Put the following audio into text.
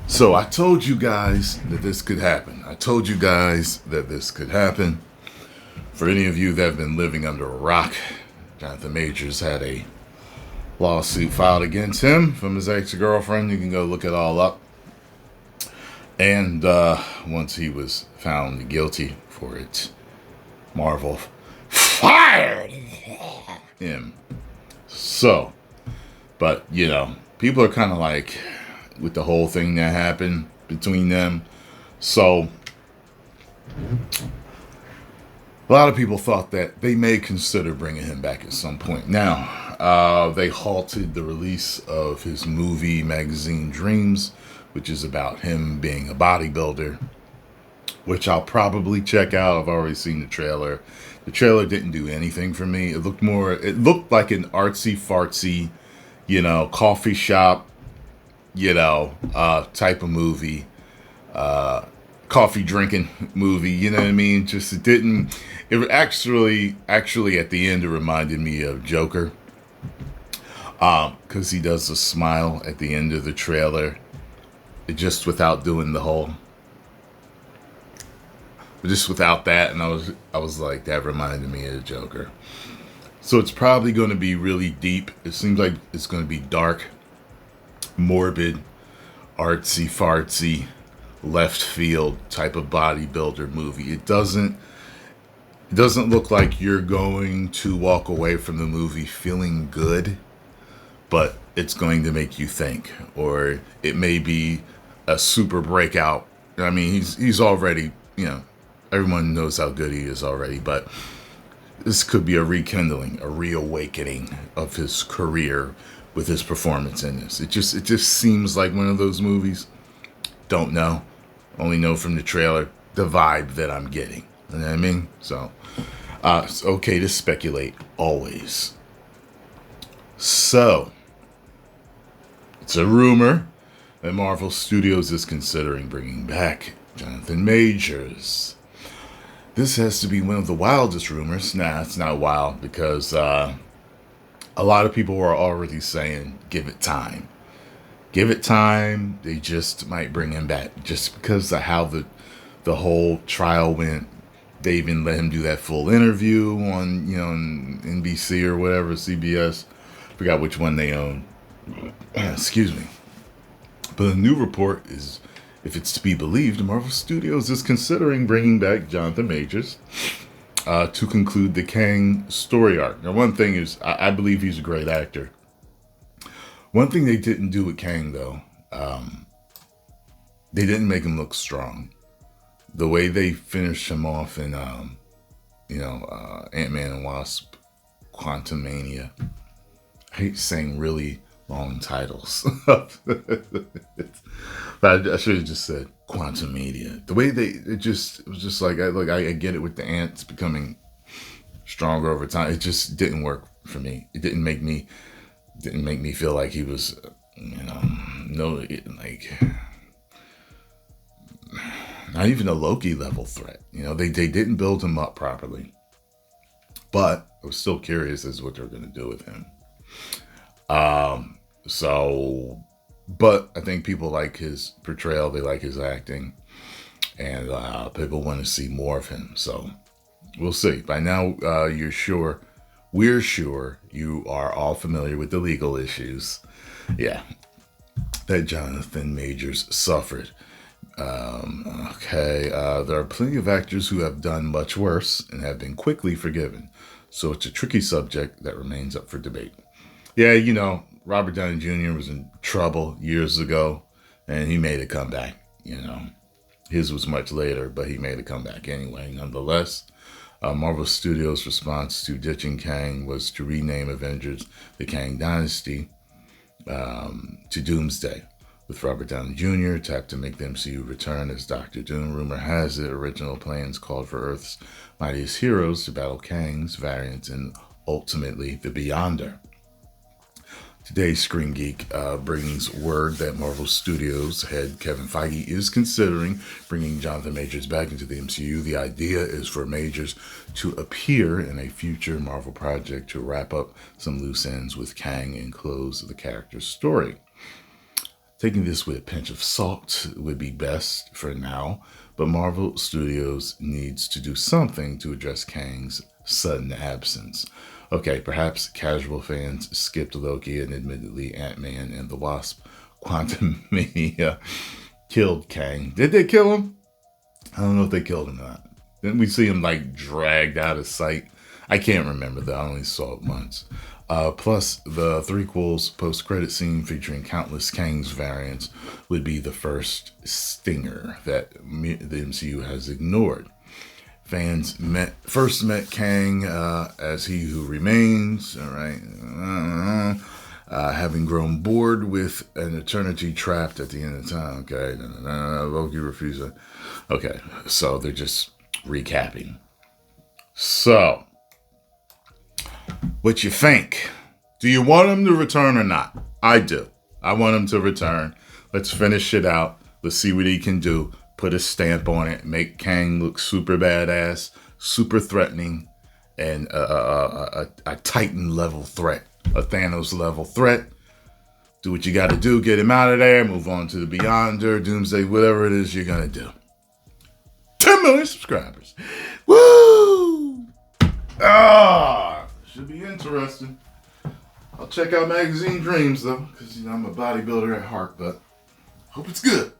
So I told you guys that this could happen. I told you guys that this could happen. For any of you that have been living under a rock, Jonathan Majors had a lawsuit filed against him from his ex-girlfriend. You can go look it all up. And once he was found guilty for it, Marvel fired him. So, but people are kind of like with the whole thing that happened between them. So, a lot of people thought that they may consider bringing him back at some point. Now, they halted the release of his movie Magazine Dreams, which is about him being a bodybuilder, which I'll probably check out. I've already seen the trailer. The trailer didn't do anything for me. It looked like an artsy fartsy, coffee shop, type of movie, coffee drinking movie. You know what I mean? It actually at the end, it reminded me of Joker. Cause he does a smile at the end of the trailer, just without doing the whole, just without that. And I was like, that reminded me of Joker. So it's probably going to be really deep. It seems like it's going to be dark, morbid, artsy fartsy, left field type of bodybuilder movie. It doesn't look like you're going to walk away from the movie feeling good, but it's going to make you think, or it may be a super breakout. I mean, he's already, everyone knows how good he is already, but this could be a rekindling, a reawakening of his career with his performance in this. It just seems like one of those movies. Don't know. Only know from the trailer the vibe that I'm getting. You know what I mean? So, it's okay to speculate always. So, it's a rumor that Marvel Studios is considering bringing back Jonathan Majors. This has to be one of the wildest rumors. Nah, it's not wild because a lot of people are already saying, give it time. Give it time. They just might bring him back just because of how the whole trial went. They even let him do that full interview on, on NBC or whatever, CBS. Forgot which one they own. Excuse me. But a new report is, if it's to be believed, Marvel Studios is considering bringing back Jonathan Majors to conclude the Kang story arc. Now, one thing is, I believe he's a great actor. One thing they didn't do with Kang, though, they didn't make him look strong. The way they finished him off in, Ant-Man and Wasp, Quantumania. I hate saying really long titles. But I should have just said Quantumania. The way it was just like, I get it with the ants becoming stronger over time. It just didn't work for me. It didn't make me feel like he was, not even a Loki level threat. They didn't build him up properly. But I was still curious as to what they're going to do with him. But I think people like his portrayal. They like his acting. And people want to see more of him. So we'll see. By now, we're sure you are all familiar with the legal issues. Yeah. That Jonathan Majors suffered. There are plenty of actors who have done much worse and have been quickly forgiven. So it's a tricky subject that remains up for debate. Yeah, Robert Downey Jr. was in trouble years ago, and he made a comeback. His was much later, but he made a comeback anyway. Nonetheless, Marvel Studios' response to ditching Kang was to rename Avengers the Kang Dynasty to Doomsday, with Robert Downey Jr. tapped to make the MCU return as Doctor Doom. Rumor has it original plans called for Earth's mightiest heroes to battle Kang's variants and ultimately the Beyonder. Today's Screen Geek brings word that Marvel Studios head Kevin Feige is considering bringing Jonathan Majors back into the MCU. The idea is for Majors to appear in a future Marvel project to wrap up some loose ends with Kang and close the character's story. Taking this with a pinch of salt would be best for now, but Marvel Studios needs to do something to address Kang's sudden absence. Okay, perhaps casual fans skipped Loki and admittedly Ant-Man and the Wasp Quantumania killed Kang. Did they kill him? I don't know if they killed him or not. Didn't we see him like dragged out of sight? I can't remember that. I only saw it once. Plus, the threequels post-credit scene featuring countless Kang's variants would be the first stinger that the MCU has ignored. Fans first met Kang as He Who Remains, all right, having grown bored with an eternity trapped at the end of time. Okay, Loki refuses. Okay, so they're just recapping. So, what you think? Do you want him to return or not? I do. I want him to return. Let's finish it out. Let's see what he can do. Put a stamp on it. Make Kang look super badass, super threatening, and a Titan level threat, a Thanos level threat. Do what you got to do. Get him out of there. Move on to the Beyonder, Doomsday, whatever it is you're going to do. 10 million subscribers. Woo! Should be interesting. I'll check out Magazine Dreams, though, because, I'm a bodybuilder at heart, but hope it's good.